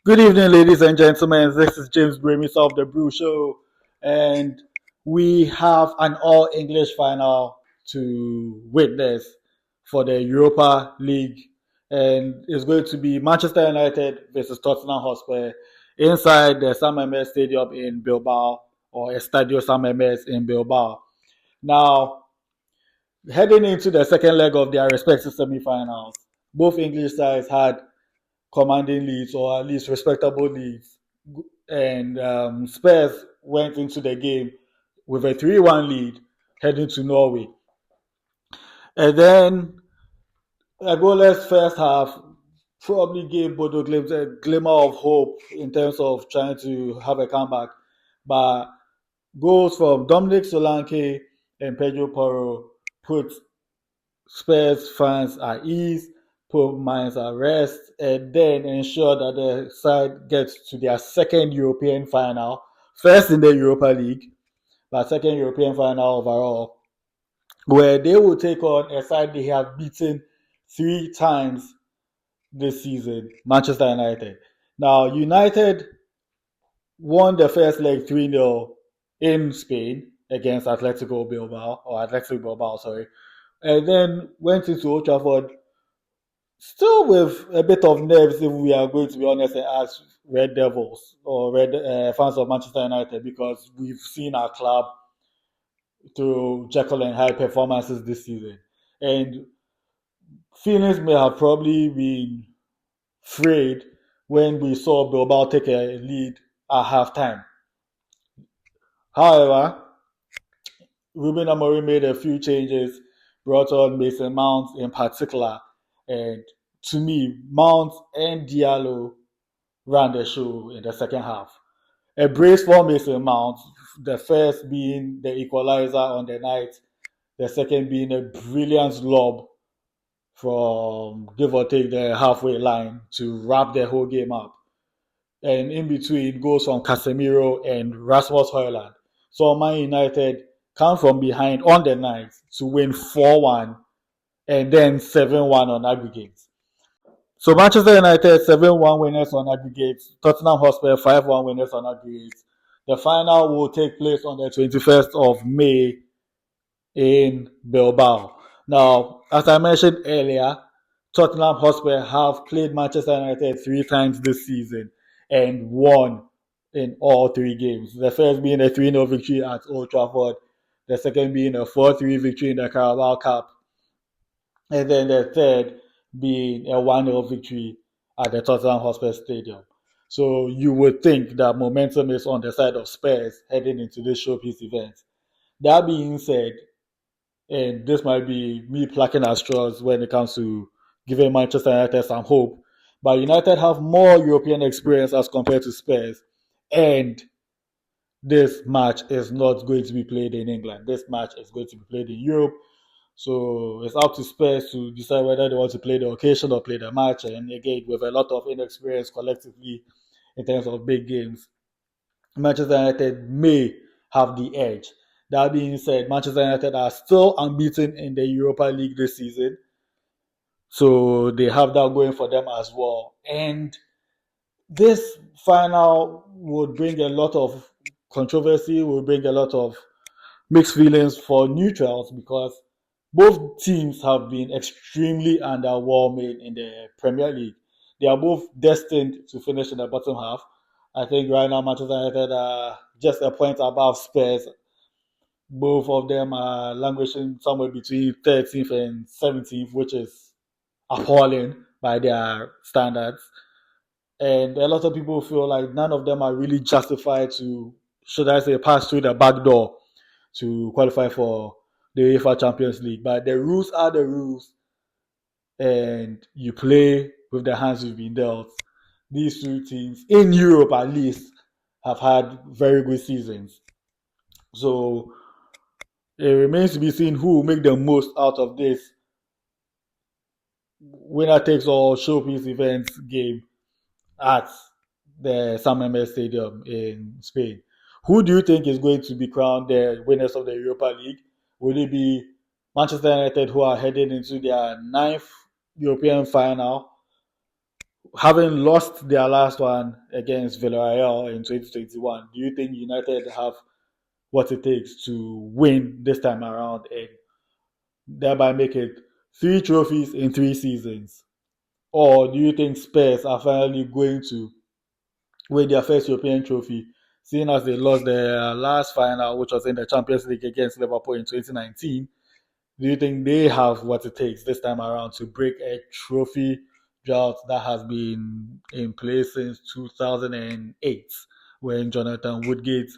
Good evening, ladies and gentlemen. This is James Brew of the Brew Show, and we have an all English final to witness for the Europa League, and it's going to be Manchester United versus Tottenham Hotspur inside the San Memes Stadium in Bilbao, or Estadio San Memes in Bilbao. Now, heading into the second leg of their respective semi-finals, both English sides had commanding leads or at least respectable leads. And Spurs went into the game with a 3-1 lead heading to Norway. And then a goalless first half probably gave Bodo Glimt a glimmer of hope in terms of trying to have a comeback. But goals from Dominic Solanke and Pedro Porro put Spurs fans at ease, put minds at rest, and then ensure that the side gets to their second European final, first in the Europa League, but second European final overall, where they will take on a side they have beaten 3 times this season, Manchester United. Now, United won the first leg 3-0 in Spain against Atletico Bilbao, sorry, and then went into Old Trafford still with a bit of nerves, if we are going to be honest, as Red Devils or Red fans of Manchester United, because we've seen our club through Jekyll and Hyde performances this season, and feelings may have probably been frayed when we saw Bilbao take a lead at halftime. However, Ruben Amorim made a few changes, brought on Mason Mount in particular, and to me, Mount and Diallo ran the show in the second half. A brace for Mason Mount, the first being the equalizer on the night, the second being a brilliant lob from give or take the halfway line to wrap the whole game up. And in between goes from Casemiro and Rasmus Højlund. So Man United come from behind on the night to win 4-1 and then 7-1 on aggregate. So Manchester United 7-1 winners on aggregate, Tottenham Hotspur 5-1 winners on aggregate. The final will take place on the 21st of May in Bilbao. Now, as I mentioned earlier, Tottenham Hotspur have played Manchester United 3 times this season and won in all 3 games. The first being a 3-0 victory at Old Trafford, the second being a 4-3 victory in the Carabao Cup, and then the third being a 1-0 victory at the Tottenham Hotspur Stadium. So you would think that momentum is on the side of Spurs heading into this showpiece event. That being said, and this might be me plucking at straws when it comes to giving Manchester United some hope, but United have more European experience as compared to Spurs, and this match is not going to be played in England. This match is going to be played in Europe. So it's up to Spurs to decide whether they want to play the occasion or play the match. And again, with a lot of inexperience collectively in terms of big games, Manchester United may have the edge. That being said, Manchester United are still unbeaten in the Europa League this season. So they have that going for them as well. And this final would bring a lot of controversy, will bring a lot of mixed feelings for neutrals, because both teams have been extremely underwhelming in the Premier League. They are both destined to finish in the bottom half. I think right now Manchester United are just a point above Spurs. Both of them are languishing somewhere between 13th and 17th, which is appalling by their standards. And a lot of people feel like none of them are really justified to, should I say, pass through the back door to qualify for the UEFA Champions League. But the rules are the rules, and you play with the hands you've been dealt. These 2 teams, in Europe at least, have had very good seasons. So it remains to be seen who will make the most out of this winner takes all showpiece events game at the San Memes Stadium in Spain. Who do you think is going to be crowned the winners of the Europa League? Will it be Manchester United, who are heading into their 9th European final, Having lost their last one against Villarreal in 2021, do you think United have what it takes to win this time around and thereby make it 3 trophies in 3 seasons? Or do you think Spurs are finally going to win their first European trophy, seeing as they lost their last final, which was in the Champions League against Liverpool in 2019? Do you think they have what it takes this time around to break a trophy drought that has been in place since 2008, when Jonathan Woodgate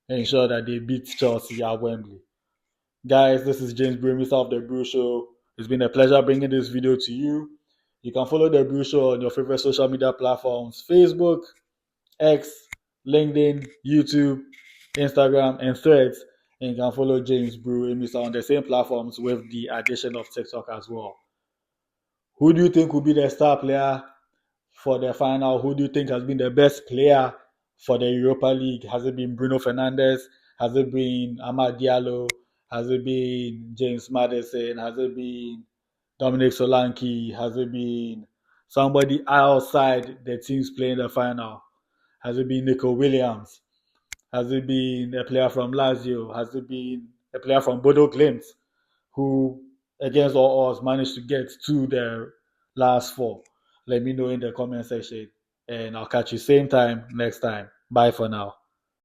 ensured that they beat Chelsea at Wembley? Guys, this is James Brew of the Brew Show. It's been a pleasure bringing this video to you. You can follow the Brew Show on your favorite social media platforms: Facebook, X, LinkedIn, YouTube, Instagram, and Threads. And you can follow James Brew on the same platforms with the addition of TikTok as well. Who do you think will be the star player for the final? Who do you think has been the best player for the Europa League? Has it been Bruno Fernandes? Has it been Amad Diallo? Has it been James Maddison? Has it been Dominic Solanke? Has it been somebody outside the teams playing the final? Has it been Nico Williams? Has it been a player from Lazio? Has it been a player from Bodo Glimt who, against all odds, managed to get to the last four? Let me know in the comment section. And I'll catch you same time next time. Bye for now.